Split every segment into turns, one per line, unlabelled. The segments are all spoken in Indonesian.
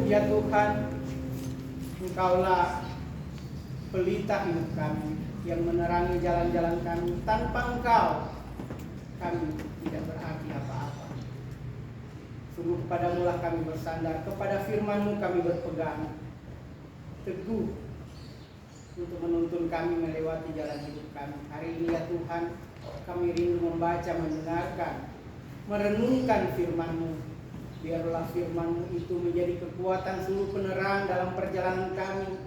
ya Tuhan, Engkaulah pelita hidup kami yang menerangi jalan-jalan kami. Tanpa Engkau kami tidak berarti apa-apa. Sungguh kepadamu-lah kami bersandar, kepada firman-Mu kami berpegang teguh untuk menuntun kami melewati jalan hidup kami. Hari ini ya Tuhan, kami rindu membaca, mendengarkan, merenungkan firman-Mu. Biarlah firman-Mu itu menjadi kekuatan seluruh penerang dalam perjalanan kami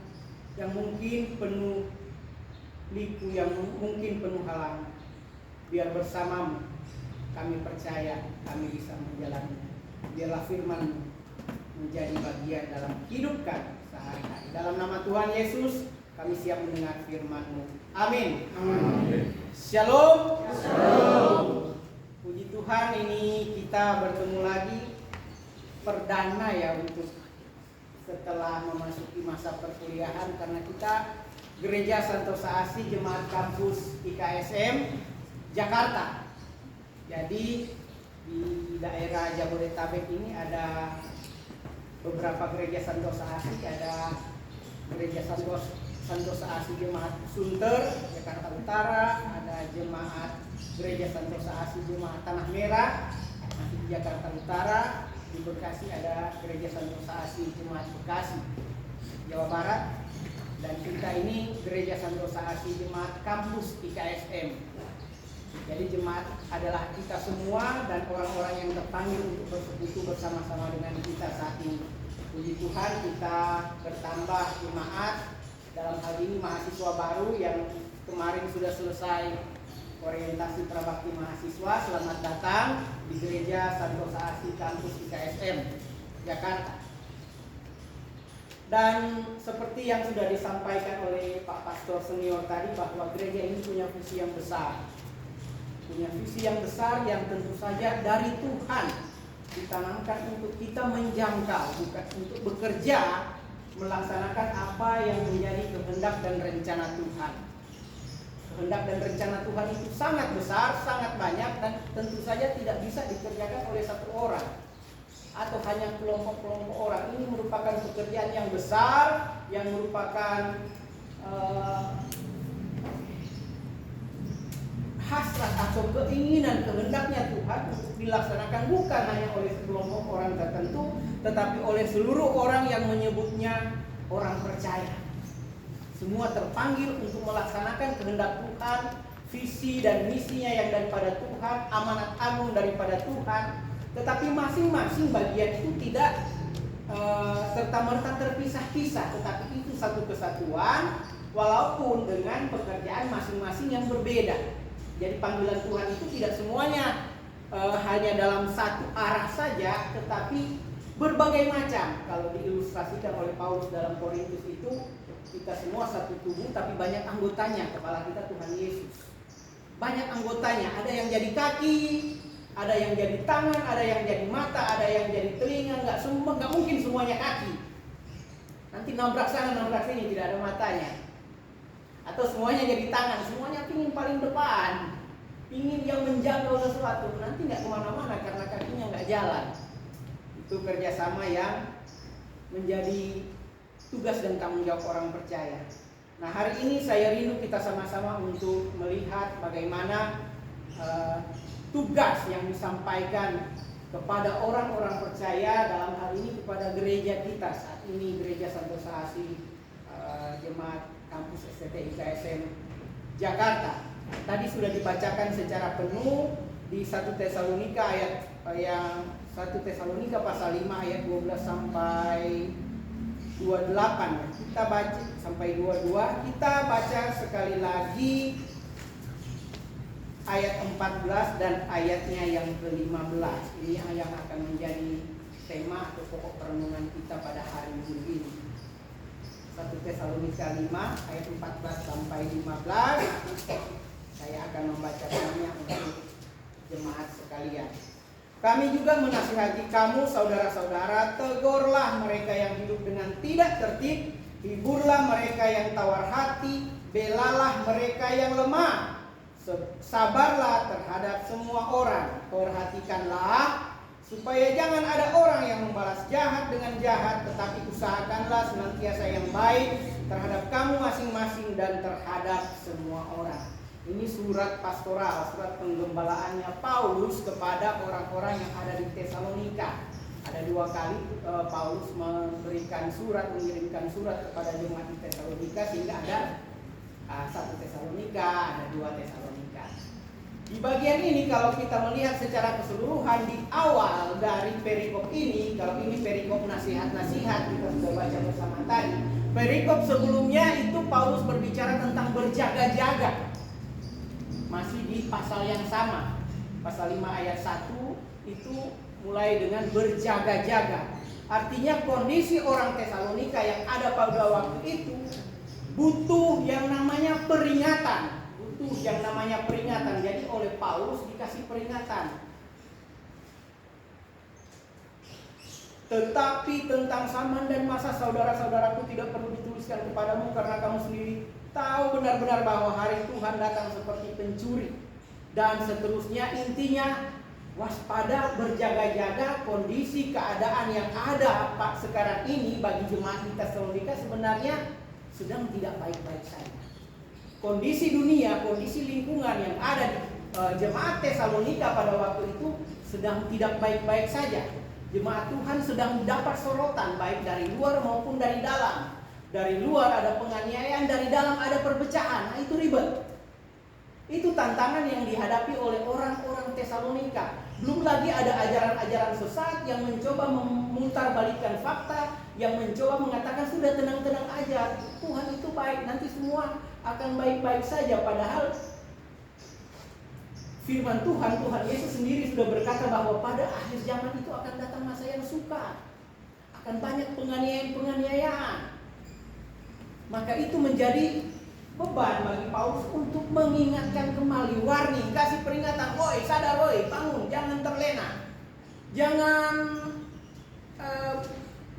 yang mungkin penuh liku, yang mungkin penuh halangan. Biar bersama-Mu kami percaya kami bisa menjalani. Biarlah firman-Mu menjadi bagian dalam hidup kami sehari-hari. Dalam nama Tuhan Yesus kami siap mendengar firman-Mu. Amin.
Amin.
Shalom.
Shalom.
Puji Tuhan, ini kita bertemu lagi perdana ya untuk setelah memasuki masa perkuliahan, karena kita Gereja Santosa Asih Jemaat Kampus IKSM Jakarta. Jadi di daerah Jabodetabek ini ada beberapa gereja Santosa Asih. Ada Gereja Santosa Asih Jemaat Sunter Jakarta Utara, ada jemaat Gereja Santosa Asih Jemaat Tanah Merah masih di Jakarta Utara. Di Bekasi ada Gereja Santosa Asih Jemaat Bekasi Jawa Barat. Dan kita ini Gereja Santosa Asih Jemaat Kampus IKSM. Jadi jemaat adalah kita semua dan orang-orang yang terpanggil untuk bersekutu bersama-sama dengan kita saat ini. Puji Tuhan, kita bertambah jemaat. Dalam hal ini mahasiswa baru yang kemarin sudah selesai orientasi prabakti mahasiswa. Selamat datang di Gereja Santosa Asih Kampus IKSM Jakarta. Dan seperti yang sudah disampaikan oleh Pak Pastor Senior tadi, bahwa gereja ini punya visi yang besar. Punya visi yang besar yang tentu saja dari Tuhan ditanamkan untuk kita menjangkau, bukan untuk bekerja melaksanakan apa yang menjadi kehendak dan rencana Tuhan. Kehendak dan rencana Tuhan itu sangat besar, sangat banyak, dan tentu saja tidak bisa dikerjakan oleh satu orang atau hanya kelompok-kelompok orang. Ini merupakan pekerjaan yang besar, yang merupakan hasrat atau keinginan kehendaknya Tuhan untuk dilaksanakan bukan hanya oleh sekelompok orang tertentu, tetapi oleh seluruh orang yang menyebutnya orang percaya. Semua terpanggil untuk melaksanakan kehendak Tuhan, visi dan misinya yang daripada Tuhan, amanat agung daripada Tuhan. Tetapi masing-masing bagian itu tidak serta-merta terpisah-pisah, tetapi itu satu kesatuan walaupun dengan pekerjaan masing-masing yang berbeda. Jadi panggilan Tuhan itu tidak semuanya hanya dalam satu arah saja, tetapi berbagai macam. Kalau diilustrasikan oleh Paulus dalam Korintus itu, kita semua satu tubuh tapi banyak anggotanya. Kepala kita Tuhan Yesus. Banyak anggotanya, ada yang jadi kaki, ada yang jadi tangan, ada yang jadi mata, ada yang jadi telinga. Nggak mungkin semuanya kaki. Nanti nabrak sana nabrak sini, tidak ada matanya. Atau semuanya jadi tangan, semuanya ingin paling depan, ingin yang menjangkau sesuatu, nanti nggak kemana-mana karena kakinya nggak jalan. Itu kerjasama yang menjadi tugas dan tanggung jawab orang percaya. Nah, hari ini saya rindu kita sama-sama untuk melihat bagaimana tugas yang disampaikan kepada orang-orang percaya, dalam hal ini kepada gereja kita saat ini, Gereja Santosa Asih Jemaat Kampus STT IKSM Jakarta. Tadi sudah dibacakan secara penuh di 1 Tesalonika yang 1 Tesalonika pasal 5 ayat 12 sampai 28. Kita baca sampai 22. Kita baca sekali lagi ayat 14 dan ayatnya yang ke-15. Ini yang akan menjadi tema atau pokok perenungan kita pada hari Minggu ini. 1 Tesalonika 5 ayat 14 sampai 15. Saya akan membacakannya untuk jemaat sekalian. Kami juga menasihati kamu saudara-saudara, tegurlah mereka yang hidup dengan tidak tertib, hiburlah mereka yang tawar hati, belalah mereka yang lemah. Sabarlah terhadap semua orang, perhatikanlah supaya jangan ada orang yang membalas jahat dengan jahat, tetapi usahakanlah senantiasa yang baik terhadap kamu masing-masing dan terhadap semua orang. Ini surat pastoral, surat penggembalaannya Paulus kepada orang-orang yang ada di Tesalonika. Ada 2 kali Paulus mengirimkan surat kepada jemaat di Tesalonika, sehingga ada 1 Tesalonika, ada 2 Tesalonika. Di bagian ini kalau kita melihat secara keseluruhan di awal dari perikop ini, kalau ini perikop nasihat-nasihat kita sudah baca bersama tadi. Perikop sebelumnya itu Paulus berbicara tentang berjaga-jaga. Masih di pasal yang sama. Pasal 5 ayat 1 itu mulai dengan berjaga-jaga. Artinya kondisi orang Tesalonika yang ada pada waktu itu butuh yang namanya peringatan. Jadi oleh Paulus dikasih peringatan. Tetapi tentang zaman dan masa, saudara-saudaraku, tidak perlu dituliskan kepadamu, karena kamu sendiri tahu benar-benar bahwa hari Tuhan datang seperti pencuri. Dan seterusnya, intinya waspada, berjaga-jaga. Kondisi keadaan yang ada sekarang ini bagi jemaat di Tesalonika sebenarnya sedang tidak baik-baik saja. Kondisi dunia, kondisi lingkungan yang ada di jemaat Tesalonika pada waktu itu sedang tidak baik-baik saja. Jemaat Tuhan sedang mendapat sorotan baik dari luar maupun dari dalam. Dari luar ada penganiayaan, dari dalam ada perpecahan. Nah, itu ribet. Itu tantangan yang dihadapi oleh orang-orang Tesalonika. Belum lagi ada ajaran-ajaran sesat yang mencoba memutarbalikkan fakta, yang mencoba mengatakan sudah tenang-tenang aja, Tuhan itu baik, nanti semua akan baik-baik saja. Padahal firman Tuhan Yesus sendiri sudah berkata bahwa pada akhir zaman itu akan datang masa yang sukar, akan banyak penganiayaan. Maka itu menjadi beban bagi Paulus untuk mengingatkan kembali, warning, kasih peringatan, woi sadar, woi bangun, jangan terlena, jangan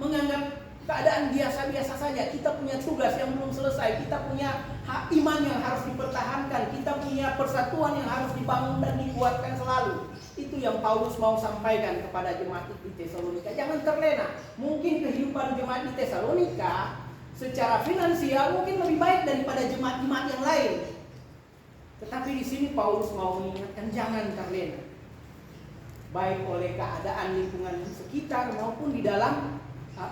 menganggap keadaan biasa-biasa saja. Kita punya tugas yang belum selesai, kita punya iman yang harus dipertahankan, kita punya persatuan yang harus dibangun dan dikuatkan selalu. Itu yang Paulus mau sampaikan kepada jemaat di Tesalonika. Jangan terlena. Mungkin kehidupan jemaat di Tesalonika secara finansial mungkin lebih baik daripada jemaat-jemaat yang lain. Tetapi di sini Paulus mau mengingatkan jangan terlena. Baik oleh keadaan lingkungan sekitar maupun di dalam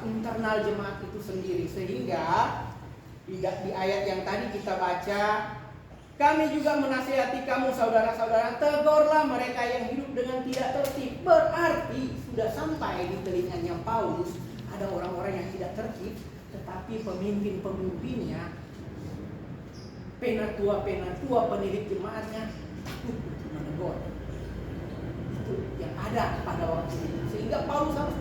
internal jemaat itu sendiri. Sehingga di ayat yang tadi kita baca, kami juga menasihati kamu saudara-saudara, tegurlah mereka yang hidup dengan tidak tertib. Berarti sudah sampai di telinganya Paulus ada orang-orang yang tidak tertib, tetapi pemimpin-pemimpinnya, penatua pendidik jemaatnya takut untuk menegur. Itu yang ada pada waktu itu. Sehingga Paulus harus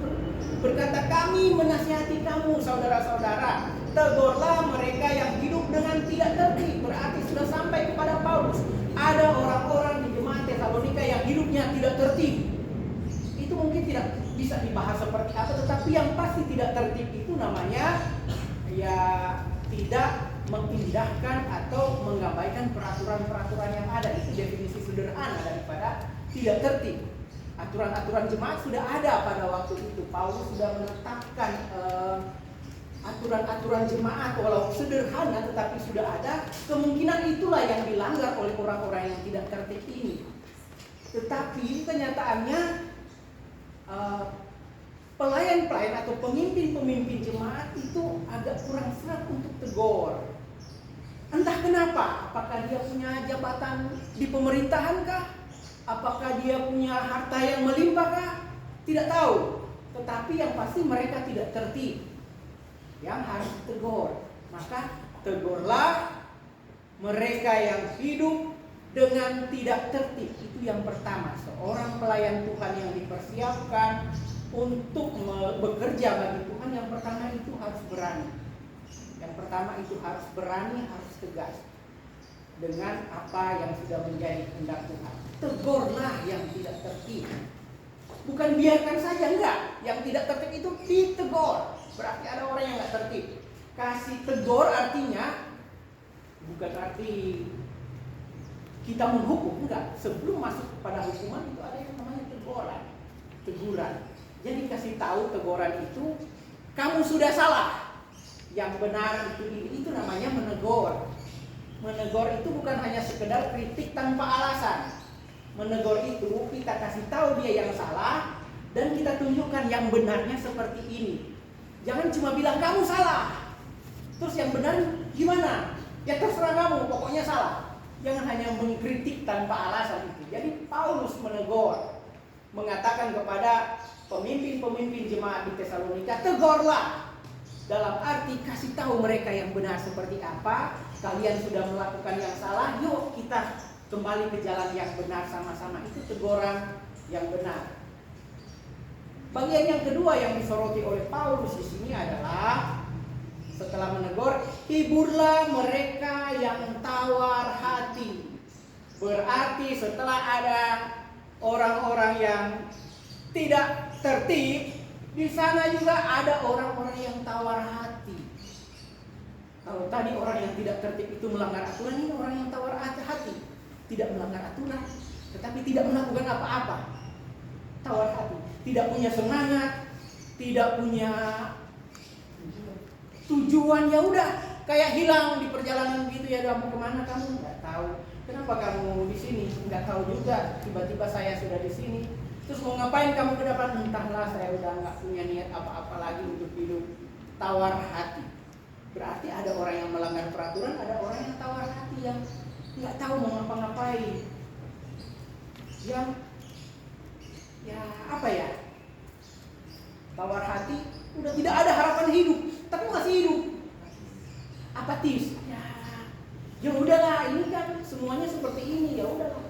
berkata, kami menasihati kamu saudara-saudara, tegurlah mereka yang hidup dengan tidak tertib. Berarti sudah sampai kepada Paulus ada orang-orang di jemaat Tesalonika yang hidupnya tidak tertib. Itu mungkin tidak bisa dibahas seperti apa, tetapi yang pasti tidak tertib itu namanya ya tidak mengindahkan atau mengabaikan peraturan-peraturan yang ada. Itu definisi sederhana daripada tidak tertib. Aturan-aturan jemaat sudah ada pada waktu itu. Paulus sudah menetapkan aturan-aturan jemaat, walau sederhana tetapi sudah ada. Kemungkinan itulah yang dilanggar oleh orang-orang yang tidak tertib ini. Tetapi kenyataannya pelayan-pelayan atau pemimpin-pemimpin jemaat itu agak kurang serak untuk tegur. Entah kenapa, apakah dia punya jabatan di pemerintahan kah? Apakah dia punya harta yang melimpah kah? Tidak tahu. Tetapi yang pasti mereka tidak tertib, yang harus ditegur. Maka tegurlah mereka yang hidup dengan tidak tertib. Itu yang pertama. Seorang pelayan Tuhan yang dipersiapkan untuk bekerja bagi Tuhan, yang pertama itu harus berani. Yang pertama itu harus berani, harus tegas dengan apa yang sudah menjadi kehendak Tuhan. Tegurlah yang tidak tertib. Bukan biarkan saja, enggak. Yang tidak tertib itu ditegur. Berarti ada orang yang enggak tertib. Kasih tegur artinya bukan arti kita menghukum, enggak. Sebelum masuk kepada hukuman itu ada yang namanya teguran. teguran. Jadi kasih tahu teguran itu, kamu sudah salah. Yang benar itu namanya menegur. Menegur itu bukan hanya sekedar kritik tanpa alasan. Menegur itu kita kasih tahu dia yang salah dan kita tunjukkan yang benarnya seperti ini. Jangan cuma bilang kamu salah. Terus yang benar gimana? Ya terserah kamu, pokoknya salah. Jangan hanya mengkritik tanpa alasan itu. Jadi Paulus menegur, mengatakan kepada pemimpin-pemimpin jemaat di Tesalonika, tegurlah. Dalam arti kasih tahu mereka yang benar seperti apa. Kalian sudah melakukan yang salah, yuk kita kembali ke jalan yang benar sama-sama. Itu teguran yang benar. Bagian yang kedua yang disoroti oleh Paulus di sini adalah setelah menegur, hiburlah mereka yang tawar hati. Berarti setelah ada orang-orang yang tidak tertib, di sana juga ada orang-orang yang tawar hati. Kalau tadi orang yang tidak tertib itu melanggar aturan, ini orang yang tawar hati. Tidak melanggar aturan, tetapi tidak melakukan apa-apa. Tawar hati, tidak punya semangat, tidak punya tujuan, ya udah kayak hilang di perjalanan gitu ya. Kamu kemana kamu? Nggak tahu. Kenapa kamu di sini? Nggak tahu juga. Tiba-tiba saya sudah di sini. Terus mau ngapain kamu ke depan? Entahlah, saya udah nggak punya niat apa-apa lagi untuk hidup. Tawar hati. Berarti ada orang yang melanggar peraturan, ada orang yang tawar hati yang nggak tahu mau ngapa-ngapain. Yang ya apa ya? Tawar hati, udah tidak ada harapan hidup, tapi masih hidup. Apatis. Ya udahlah, ini kan semuanya seperti ini, ya udahlah.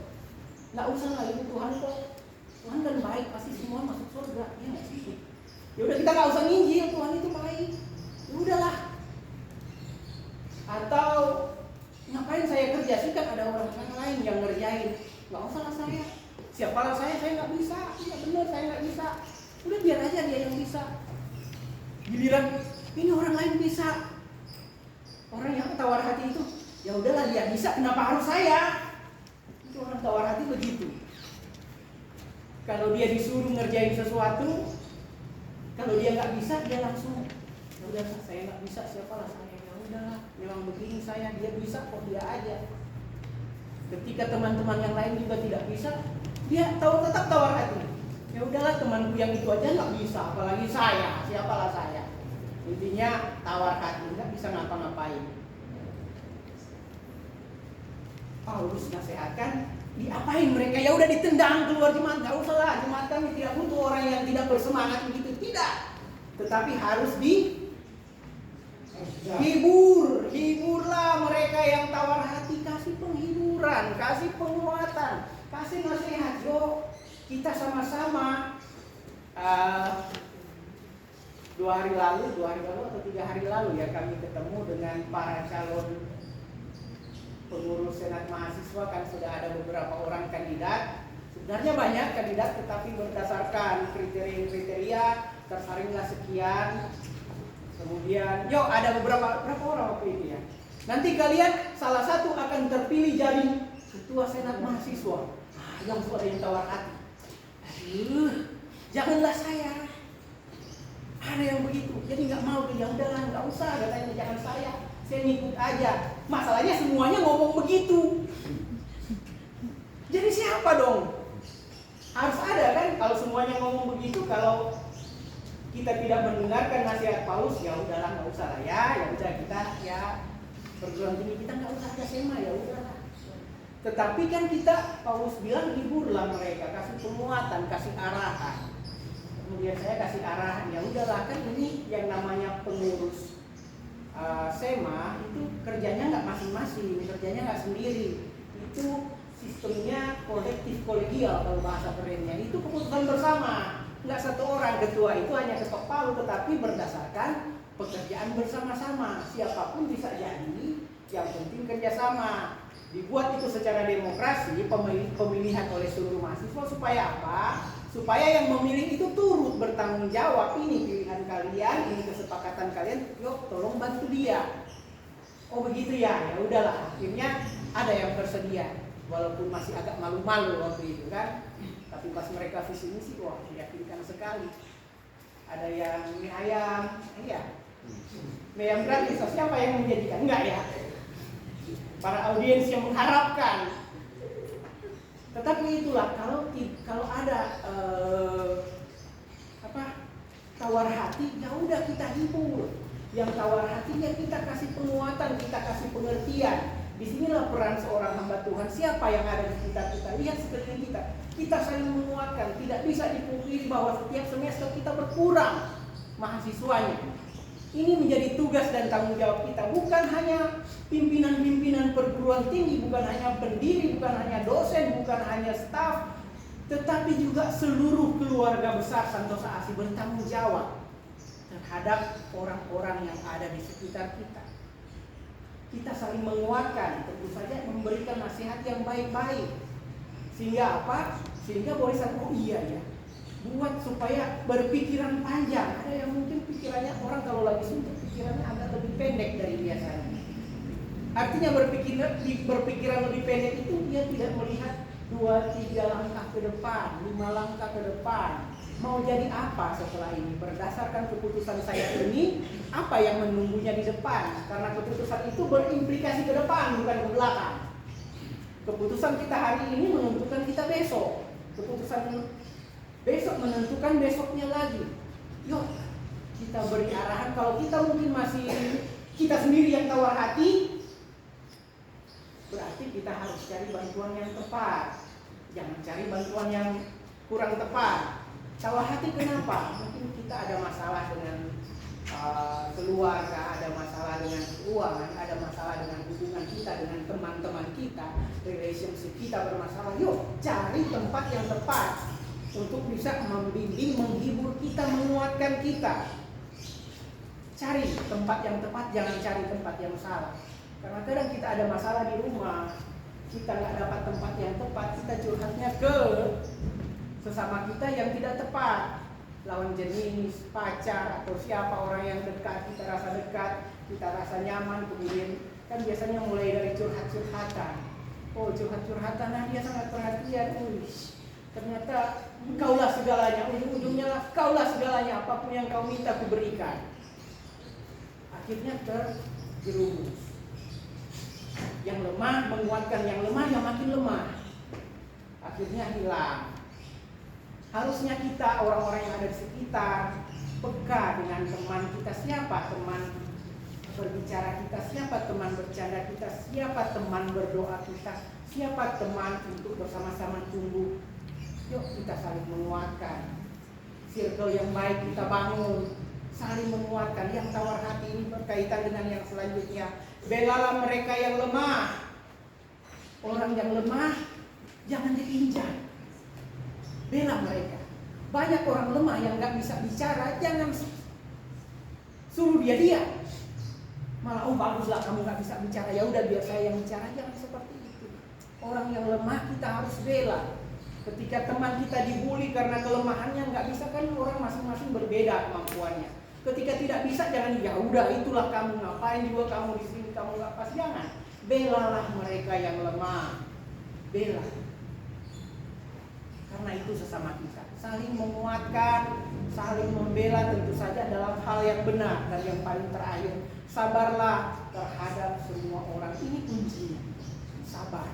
Nggak usah lah, ini Tuhan kok. Tuhan kan baik, pasti semua masuk surga. Ya nggak sih? Ya udah, kita nggak usah nginjil, Tuhan itu baik. Ya udahlah. Atau ngapain saya kerja sih, kan ada orang lain yang ngerjain. Nggak usah lah saya. Siapalah saya nggak bisa. Iya benar, saya nggak bisa. Udah biar aja dia yang bisa. Giliran ini orang lain bisa. Orang yang tawar hati itu, ya udahlah dia bisa, kenapa harus saya? Itu orang tawar hati begitu. Kalau dia disuruh ngerjain sesuatu, kalau dia nggak bisa, dia langsung, ya udah saya nggak bisa, siapalah saya. Ya udahlah, memang begini saya, dia bisa kok, dia aja. Ketika teman-teman yang lain juga tidak bisa, dia tetap tawar hati. Ya udahlah, temanku yang itu aja nggak bisa, apalagi saya, siapalah saya. Intinya tawar hati, nggak bisa ngapa-ngapain. Paulus nasihatkan, diapain mereka? Ya udah ditendang keluar jemaat, nggak usah lah. Jemaat kami tidak butuh orang yang tidak bersemangat begitu, tidak. Tetapi harus dihibur, hiburlah mereka yang tawar hati, kasih penghiburan, kasih penguatan, kasih nasihat. Yo, kita sama-sama. 2 hari lalu atau 3 hari lalu ya, kami ketemu dengan para calon pengurus senat mahasiswa. Kan sudah ada beberapa orang kandidat. Sebenarnya banyak kandidat, tetapi berdasarkan kriteria tersaringlah sekian. Kemudian, ada berapa orang waktu itu ya. Nanti kalian salah satu akan terpilih jadi ketua senat mahasiswa. Yang sudah yang tawar hati. Janganlah saya. Ada yang begitu, jadi nggak mau, ya udahlah, nggak usah, katanya jangan saya ngikut aja. Masalahnya semuanya ngomong begitu. Jadi siapa dong? Harus ada kan, kalau semuanya ngomong begitu. Kalau kita tidak mendengarkan nasihat Paulus, ya udahlah, nggak usah lah ya udah kita perguruan tinggi kita nggak usah ada SEMA, ya udahlah. Tetapi kan kita, Paulus bilang hiburlah mereka, kasih penguatan, kasih arahan. Kemudian saya kasih arahan, ya udahlah, kan ini yang namanya pengurus SEMA itu kerjanya nggak masing-masing, kerjanya nggak sendiri. Itu sistemnya kolektif kolegial kalau bahasa kerennya. Itu keputusan bersama, nggak satu orang ketua itu hanya ketok palu, tetapi berdasarkan pekerjaan bersama-sama. Siapapun bisa jadi, yang penting kerjasama. Dibuat itu secara demokrasi, pemilihan oleh seluruh mahasiswa supaya apa? Supaya yang memilih itu turut bertanggung jawab. Ini pilihan kalian, ini kesepakatan kalian, yuk tolong bantu dia. Oh begitu ya, ya udahlah. Akhirnya ada yang bersedia, walaupun masih agak malu-malu waktu itu kan. Tapi pas mereka visi misi, wah meyakinkan sekali. Ada yang mie ayam, iya. Mie ayam gratis, so siapa yang menjadikan? Enggak ya. Para audiens yang mengharapkan. Tetapi itulah kalau ada tawar hati, ya udah kita hibur. Yang tawar hatinya kita kasih penguatan, kita kasih pengertian. Disinilah peran seorang hamba Tuhan. Siapa yang ada di sekitar kita? Lihat sekeliling kita. Kita saling menguatkan. Tidak bisa dipungkiri bahwa setiap semester kita berkurang mahasiswanya. Ini menjadi tugas dan tanggung jawab kita. Bukan hanya pimpinan-pimpinan perguruan tinggi, bukan hanya pendiri, bukan hanya dosen, bukan hanya staf, tetapi juga seluruh keluarga besar Santosa ASI bertanggung jawab terhadap orang-orang yang ada di sekitar kita. Kita saling menguatkan, tentu saja memberikan nasihat yang baik-baik. Sehingga apa? Sehingga boleh satu, oh iya ya, buat supaya berpikiran panjang. Ada yang mungkin pikirannya, orang kalau lagi suntuk pikirannya agak lebih pendek dari biasanya. Artinya berpikiran lebih pendek itu dia tidak melihat 2-3 langkah ke depan, 5 langkah ke depan. Mau jadi apa setelah ini? Berdasarkan keputusan saya ini, apa yang menunggunya di depan? Karena keputusan itu berimplikasi ke depan, bukan ke belakang. Keputusan kita hari ini menentukan kita besok. Keputusan besok menentukan besoknya lagi. Yuk, kita beri arahan. Kalau kita mungkin masih kita sendiri yang tawar hati, berarti kita harus cari bantuan yang tepat. Jangan cari bantuan yang kurang tepat. Tawar hati kenapa? Mungkin kita ada masalah dengan keluarga, ada masalah dengan keuangan, ada masalah dengan hubungan kita dengan teman-teman kita, relationship kita bermasalah. Yuk, cari tempat yang tepat untuk bisa membimbing, menghibur kita, menguatkan kita. Cari tempat yang tepat, jangan cari tempat yang salah. Karena kadang kita ada masalah di rumah, kita nggak dapat tempat yang tepat, kita curhatnya ke sesama kita yang tidak tepat, lawan jenis, pacar, atau siapa orang yang dekat, kita rasa dekat, kita rasa nyaman, kemudian kan biasanya mulai dari curhat-curhatan. Oh, curhat-curhatan, nah dia sangat perhatian, ternyata kaulah segalanya, ujung-ujungnya lah kaulah segalanya, apapun yang kau minta aku berikan. Akhirnya terjerumus. Yang lemah menguatkan yang lemah, yang makin lemah. Akhirnya hilang. Harusnya kita, orang-orang yang ada di sekitar, peka dengan teman kita. Siapa teman berbicara kita, siapa teman bercanda kita, siapa teman berdoa kita, siapa teman untuk bersama-sama tumbuh. Yuk kita saling menguatkan. Circle yang baik kita bangun, saling menguatkan. Yang tawar hati ini berkaitan dengan yang selanjutnya. Belalah mereka yang lemah. Orang yang lemah jangan diinjak. Bela mereka. Banyak orang lemah yang gak bisa bicara, jangan suruh dia diam. Malah, oh baguslah kamu gak bisa bicara, ya udah biar saya yang bicara. Jangan seperti itu. Orang yang lemah kita harus bela. Ketika teman kita dibully karena kelemahannya nggak bisa, kan orang masing-masing berbeda kemampuannya. Ketika tidak bisa, jangan ya udah itulah kamu, ngapain juga kamu di sini, kamu nggak pas. Jangan. Belalah mereka yang lemah. Bela. Karena itu sesama kita. Saling menguatkan, saling membela tentu saja dalam hal yang benar. Dan yang paling terakhir, sabarlah terhadap semua orang. Ini kuncinya. Sabar.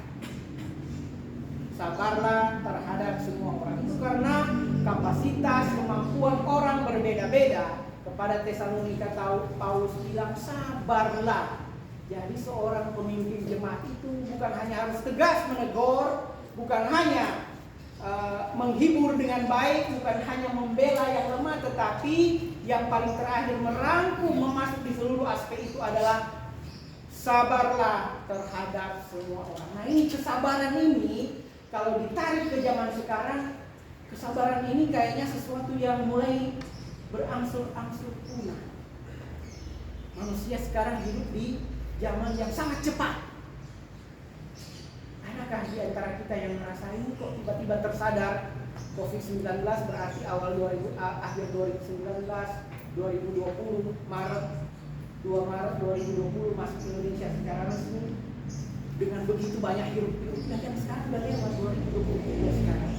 Sabarlah terhadap semua orang. Itu karena kapasitas, kemampuan orang berbeda-beda. Kepada Tesalonika Paulus bilang sabarlah. Jadi seorang pemimpin jemaat itu bukan hanya harus tegas menegur, bukan hanya menghibur dengan baik, bukan hanya membela yang lemah, tetapi yang paling terakhir merangkum, memasuk di seluruh aspek itu adalah sabarlah terhadap semua orang. Nah ini kesabaran ini kalau ditarik ke zaman sekarang, kesabaran ini kayaknya sesuatu yang mulai berangsur-angsur punah. Manusia sekarang hidup di zaman yang sangat cepat. Adakah di antara kita yang merasa ini kok tiba-tiba tersadar COVID-19 berarti akhir 2019, 2020, Maret 2 Maret 2020 masuk Indonesia secara resmi. Dengan begitu banyak hiruk-pikuk, dan sekarang udah lewat 2020 sekarang.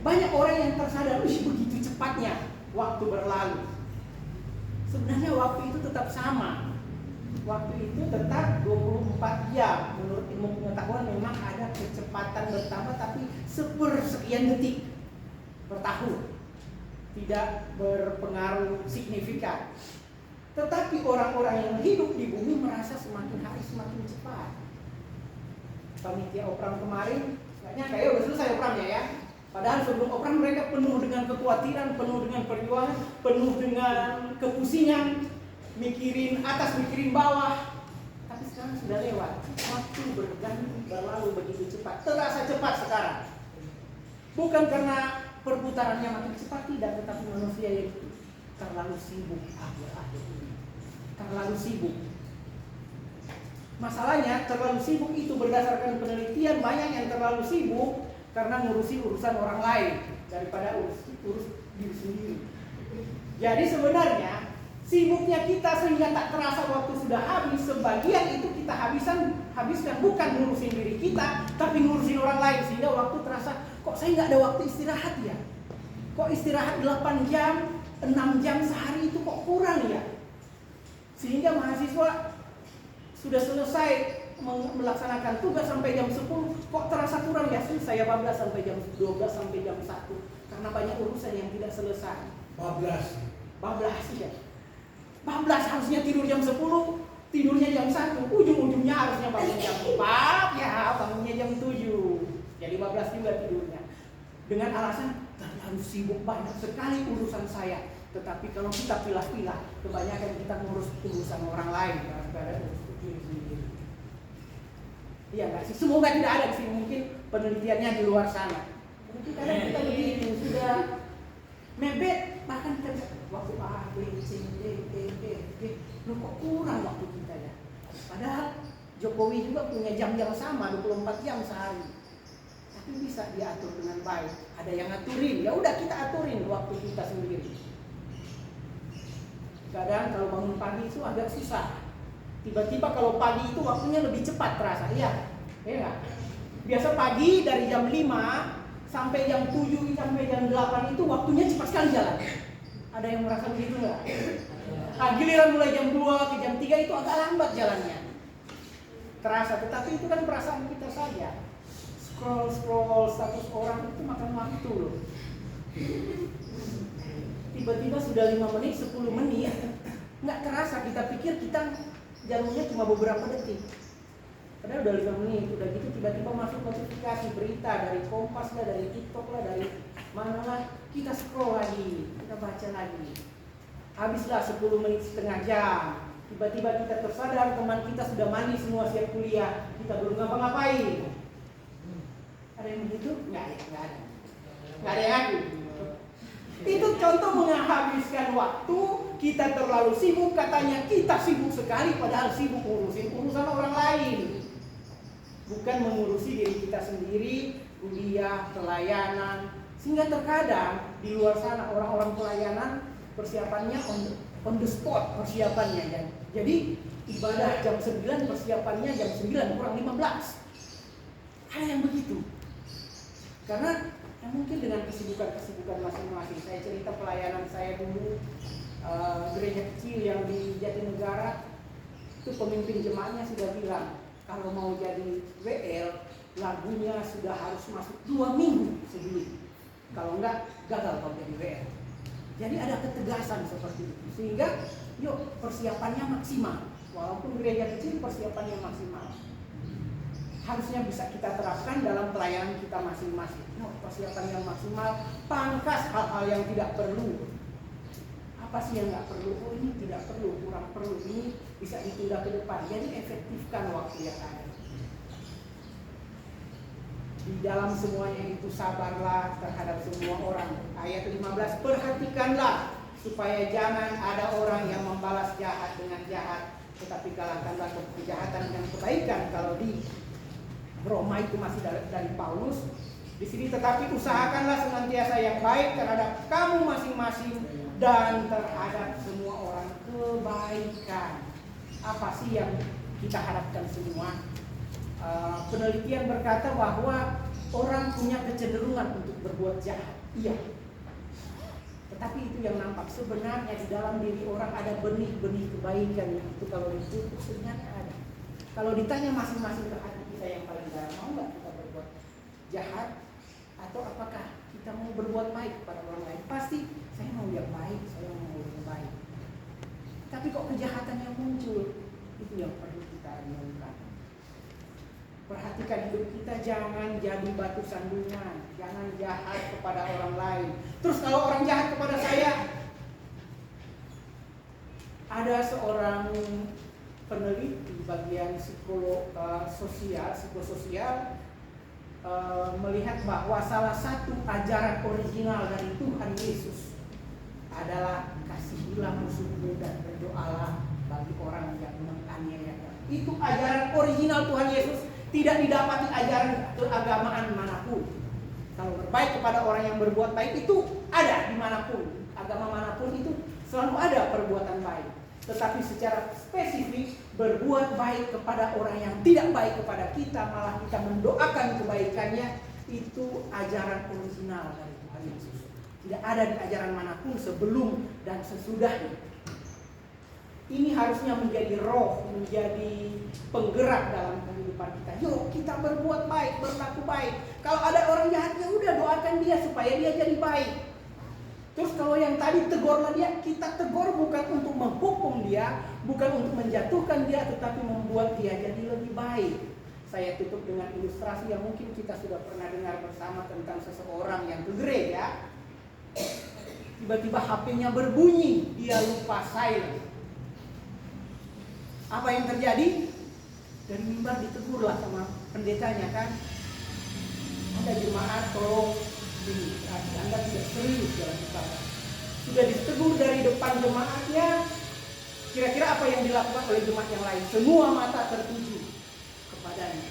Banyak orang yang tersadar, begitu cepatnya waktu berlalu. Sebenarnya waktu itu tetap sama. Waktu itu tetap 24 jam. Menurut ilmu pengetahuan memang ada kecepatan bertambah, tapi sepersekian detik per tahun. Tidak berpengaruh signifikan. Tetapi orang-orang yang hidup di bumi merasa semakin hari semakin cepat. Panitia Opram kemarin nggak nyangka ya udah selesai Opramnya ya. Padahal sebelum Opram mereka penuh dengan kekhawatiran, penuh dengan perjuangan, penuh dengan kepusingan, mikirin atas, mikirin bawah. Tapi sekarang sudah lewat. Waktu berlalu begitu cepat, terasa cepat sekarang. Bukan karena perputarannya makin cepat, tidak, tetapi manusia yang terlalu sibuk akhir-akhir ini. Terlalu sibuk. Masalahnya terlalu sibuk itu berdasarkan penelitian, banyak yang terlalu sibuk karena ngurusi urusan orang lain daripada urus diri sendiri. Jadi sebenarnya sibuknya kita sehingga tak terasa waktu sudah habis, sebagian itu kita habiskan bukan ngurusin diri kita, tapi ngurusin orang lain, sehingga waktu terasa, kok saya nggak ada waktu istirahat ya? Kok istirahat 8 jam, 6 jam sehari itu kok kurang ya? Sehingga mahasiswa sudah selesai melaksanakan tugas sampai jam 10, kok terasa kurang ya? Saya bablas sampai jam 12 sampai jam 1 karena banyak urusan yang tidak selesai. Bablas ya. Bablas harusnya tidur jam 10, tidurnya jam 1, ujung-ujungnya harusnya bangun jam 4, ya bangunnya jam 7. Jadi bablas juga tidurnya. Dengan alasan terlalu sibuk, banyak sekali urusan saya. Tetapi kalau kita pilah-pilah, kebanyakan kita ngurus urusan orang lain daripada urus diri sendiri. Iya nggak sih? Semoga tidak ada sih, mungkin penelitiannya di luar sana. Mungkin kadang kita begitu sudah mebet, bahkan kita waktu A, B, C, D, lu kok kurang waktu kita ya? Padahal Jokowi juga punya jam yang sama, 24 jam sehari. Tapi bisa diatur dengan baik. Ada yang ngaturin, ya udah kita aturin waktu kita sendiri. Kadang kalau bangun pagi itu agak susah. Tiba-tiba kalau pagi itu waktunya lebih cepat terasa, iya nggak? Biasa pagi dari jam 5 sampai jam 7 sampai jam 8 itu waktunya cepat sekali jalan. Ada yang merasa begitu nggak? Giliran mulai jam 2 ke jam 3 itu agak lambat jalannya. Terasa, tetapi itu kan perasaan kita saja. Scroll status orang itu makan waktu loh. Tiba-tiba sudah 5 menit, 10 menit, nggak terasa, kita pikir kita jalurnya cuma beberapa detik. Padahal udah 5 menit, udah gitu tiba-tiba masuk notifikasi berita dari Kompas lah, dari TikTok lah, dari mana lah, kita scroll lagi, kita baca lagi. Habislah 10 menit, setengah jam. Tiba-tiba kita tersadar teman kita sudah mandi semua siap kuliah, kita belum ngapa-ngapain. Ada yang begitu? Nggak ada. Nggak ada yang aku. Itu contoh menghabiskan waktu. Kita terlalu sibuk, katanya kita sibuk sekali, padahal sibuk ngurusin urusan orang lain, bukan mengurusi diri kita sendiri, kuliah, pelayanan. Sehingga terkadang di luar sana orang-orang pelayanan persiapannya on the spot persiapannya ya. Jadi ibadah jam 9, persiapannya jam 9 kurang 15. Ada yang begitu. Karena mungkin dengan kesibukan masing-masing. Saya cerita pelayanan saya dulu, gereja kecil yang di Jatinegara, itu pemimpin jemaatnya sudah bilang kalau mau jadi WL lagunya sudah harus masuk 2 minggu sebelum, kalau enggak gagal kalau jadi WL. Jadi ada ketegasan seperti itu, sehingga yuk persiapannya maksimal. Walaupun gereja kecil persiapannya maksimal, harusnya bisa kita terapkan dalam pelayanan kita masing-masing. Persiapan yang maksimal, pangkas hal-hal yang tidak perlu. Apa sih yang nggak perlu? Oh ini tidak perlu, kurang perlu, ini bisa ditunda ke depan. Jadi efektifkan waktu yang ada. Di dalam semuanya itu sabarlah terhadap semua orang. Ayat 15, perhatikanlah supaya jangan ada orang yang membalas jahat dengan jahat, tetapi kalahkanlah kejahatan dengan kebaikan. Kalau di Roma itu masih dari Paulus. Di sini tetapi usahakanlah senantiasa yang baik terhadap kamu masing-masing dan terhadap semua orang, kebaikan. Apa sih yang kita harapkan semua? Penelitian berkata bahwa orang punya kecenderungan untuk berbuat jahat. Iya. Tetapi itu yang nampak. Sebenarnya di dalam diri orang ada benih-benih kebaikan yang itu kalau ditutup sebenarnya ada. Kalau ditanya masing-masing ke hati kita yang paling dalam, mau nggak kita berbuat jahat? Atau apakah kita mau berbuat baik kepada orang lain? Pasti saya mau yang baik, saya mau yang baik. Tapi kok kejahatan yang muncul, itu yang perlu kita renungkan. Perhatikan hidup kita, jangan jadi batu sandungan, jangan jahat kepada orang lain. Terus kalau orang jahat kepada saya, ada seorang peneliti bagian psikososial melihat bahwa salah satu ajaran original dari Tuhan Yesus adalah kasihilah musuhmu dan berdoalah bagi orang yang menganiaya. Itu ajaran original Tuhan Yesus, tidak didapati ajaran keagamaan manapun. Kalau berbaik kepada orang yang berbuat baik itu ada dimanapun, agama manapun itu selalu ada perbuatan baik. Tetapi secara spesifik berbuat baik kepada orang yang tidak baik kepada kita, malah kita mendoakan kebaikannya, itu ajaran original dari Tuhan Yesus. Tidak ada di ajaran manapun sebelum dan sesudahnya. Ini harusnya menjadi roh, menjadi penggerak dalam kehidupan kita. Yuk kita berbuat baik, berlaku baik. Kalau ada orang jahat, ya udah doakan dia supaya dia jadi baik. Terus kalau yang tadi tegurlah dia, kita tegur bukan untuk menghukum dia, bukan untuk menjatuhkan dia, tetapi membuat dia jadi lebih baik. Saya tutup dengan ilustrasi yang mungkin kita sudah pernah dengar bersama tentang seseorang yang ke gereja. Tiba-tiba HP-nya berbunyi, dia lupa silent. Apa yang terjadi? Dari mimbar ditegurlah sama pendetanya kan. Ada jemaat tolong ini, Anda tidak serius dalam ibadah. Sudah ditegur dari depan jemaatnya. Kira-kira apa yang dilakukan oleh jemaat yang lain? Semua mata tertuju kepadanya.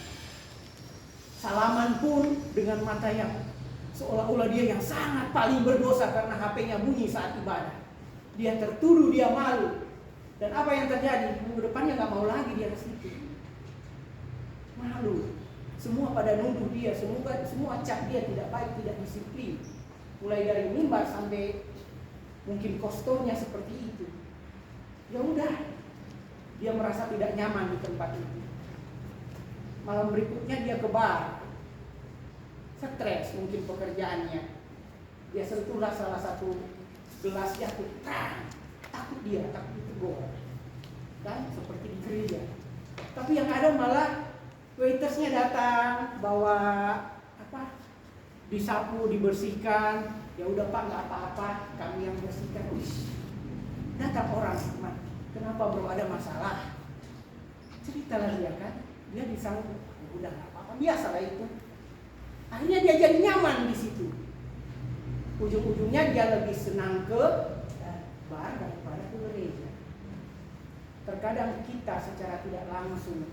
Salaman pun dengan mata yang seolah-olah dia yang sangat paling berdosa karena HP-nya bunyi saat ibadah. Dia tertuduh, dia malu. Dan apa yang terjadi? Minggu depannya nggak mau lagi dia ke situ. Malu. Semua pada nuduh dia, semua cap dia tidak baik, tidak disiplin. Mulai dari mimbar sampai mungkin kosturnya seperti itu. Ya udah, dia merasa tidak nyaman di tempat itu. Malam berikutnya dia ke bar, stres mungkin pekerjaannya. Dia sentuhlah salah satu gelas jatuh, takut dia, takut ditegur. Dan seperti di gereja. Tapi yang ada malah waitersnya datang bawa disapu, dibersihkan. Ya udah Pak, nggak apa-apa, kami yang bersihkan. Datang orang, kenapa bro, ada masalah? Ceritalah dia kan, dia disanggup. Udah nggak apa-apa, biasalah itu. Akhirnya dia jadi nyaman di situ. Ujung-ujungnya dia lebih senang ke bar daripada ke gereja. Terkadang kita secara tidak langsung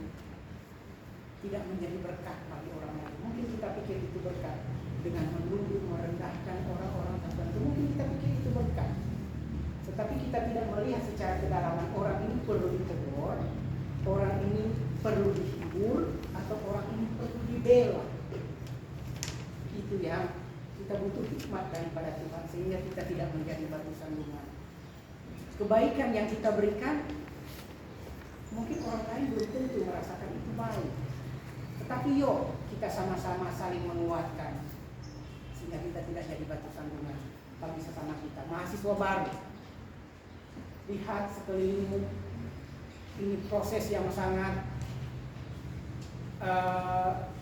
tidak menjadi berkat bagi orang lain. Mungkin kita pikir itu berkat dengan menunduk, merendahkan orang-orang tertentu. Mungkin kita pikir itu berkat. Tetapi kita tidak melihat secara kedalaman orang ini perlu ditegur, orang ini perlu dihibur, atau orang ini perlu dibela. Itu yang kita butuh hikmat daripada Tuhan sehingga kita tidak menjadi batu sandungan. Kebaikan yang kita berikan mungkin orang lain belum tentu merasakan itu baik. Tetapi yuk kita sama-sama saling menguatkan sehingga kita tidak jadi batu sandungan bagi sesama kita. Mahasiswa baru, lihat sekelilingmu, ini proses yang sangat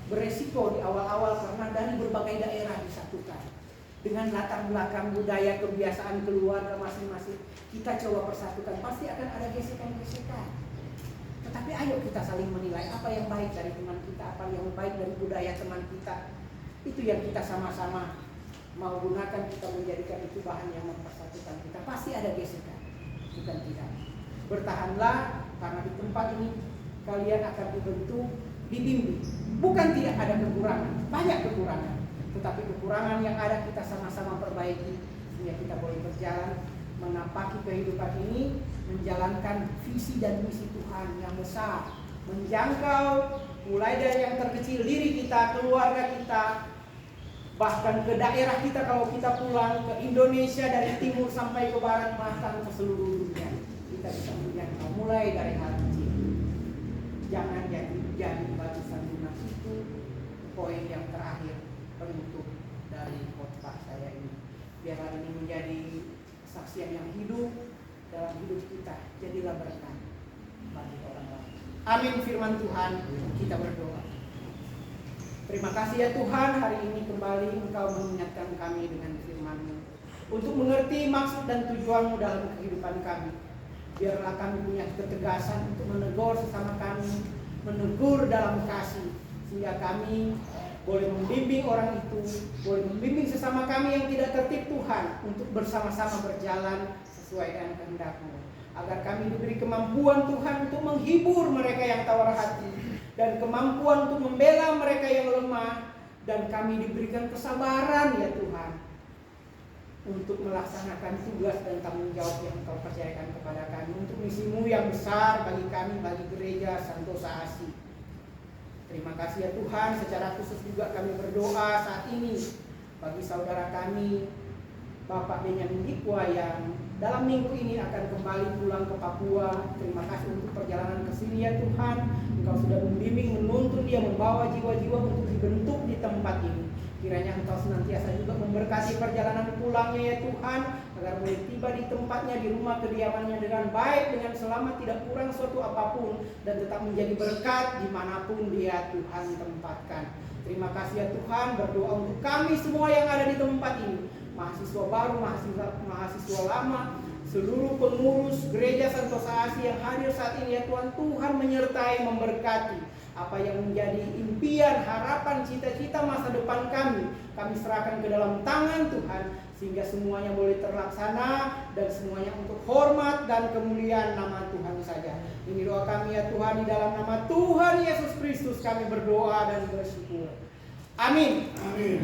beresiko di awal-awal karena dari berbagai daerah disatukan dengan latar belakang budaya, kebiasaan keluarga masing-masing. Kita coba persatukan, pasti akan ada gesekan-gesekan. Tetapi ayo kita saling menilai apa yang baik dari teman kita, apa yang baik dari budaya teman kita. Itu yang kita sama-sama mau gunakan, kita menjadikan itu bahan yang mempersatukan kita. Pasti ada gesekan, bukan tidak. Bertahanlah, karena di tempat ini kalian akan dibentuk, dibimbing. Bukan tidak ada kekurangan, banyak kekurangan. Tetapi kekurangan yang ada kita sama-sama perbaiki sehingga kita boleh berjalan menapaki kehidupan ini, menjalankan visi dan misi Tuhan yang besar, menjangkau mulai dari yang terkecil, diri kita, keluarga kita, bahkan ke daerah kita. Kalau kita pulang ke Indonesia dari timur sampai ke barat, bahkan ke seluruh dunia, kita bisa melihat Engkau mulai dari hal kecil. Jangan jadi batu sandungan. Itu poin yang terakhir penutup dari khotbah saya ini. Biarlah ini menjadi kesaksian yang hidup dalam hidup kita. Jadilah berkat bagi orang lain. Amin. Firman Tuhan, kita berdoa. Terima kasih ya Tuhan, hari ini kembali Engkau mengingatkan kami dengan firman-Mu untuk mengerti maksud dan tujuan-Mu dalam kehidupan kami. Biarlah kami punya ketegasan untuk menegur sesama kami, menegur dalam kasih, sehingga kami boleh membimbing orang itu, boleh membimbing sesama kami yang tidak tertib Tuhan, untuk bersama-sama berjalan sesuai dengan kehendak-Mu, agar kami diberi kemampuan Tuhan untuk menghibur mereka yang tawar hati, dan kemampuan untuk membela mereka yang lemah, dan kami diberikan kesabaran ya Tuhan untuk melaksanakan tugas dan tanggung jawab yang Engkau percayakan kepada kami, untuk misi-Mu yang besar bagi kami, bagi gereja Santosa Asih. Terima kasih ya Tuhan. Secara khusus juga kami berdoa saat ini bagi saudara kami Bapak Benyamin Dikwa yang dalam minggu ini akan kembali pulang ke Papua. Terima kasih untuk perjalanan ke sini ya Tuhan. Engkau sudah membimbing, menuntun dia, membawa jiwa-jiwa untuk dibentuk di tempat ini. Kiranya Engkau senantiasa juga memberkati perjalanan pulangnya ya Tuhan, agar boleh tiba di tempatnya, di rumah kediamannya dengan baik, dengan selamat, tidak kurang suatu apapun, dan tetap menjadi berkat dimanapun dia Tuhan tempatkan. Terima kasih ya Tuhan. Berdoa untuk kami semua yang ada di tempat ini, mahasiswa baru, mahasiswa lama, seluruh pengurus gereja Santosa Asih yang hadir saat ini ya Tuhan. Tuhan menyertai, memberkati apa yang menjadi impian, harapan, cita-cita masa depan kami serahkan ke dalam tangan Tuhan, sehingga semuanya boleh terlaksana dan semuanya untuk hormat dan kemuliaan nama Tuhan saja. Ini doa kami ya Tuhan, di dalam nama Tuhan Yesus Kristus kami berdoa dan bersyukur. Amin. Amin.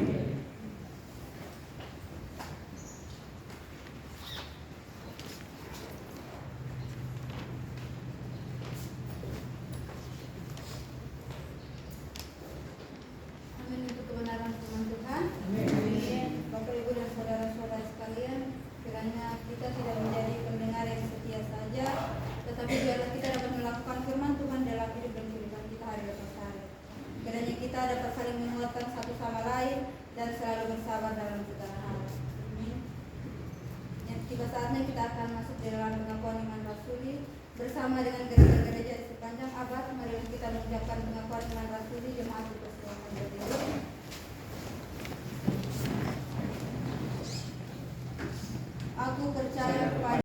Kita dapat saling menguatkan satu sama lain dan selalu bersabar dalam segala hal. Tiba saatnya kita akan masuk di dalam pengakuan iman rasuli bersama dengan gereja-gereja di sepanjang abad. Mari kita mengucapkan pengakuan iman rasuli jemaat Persembahan berdiri. Aku percaya kepada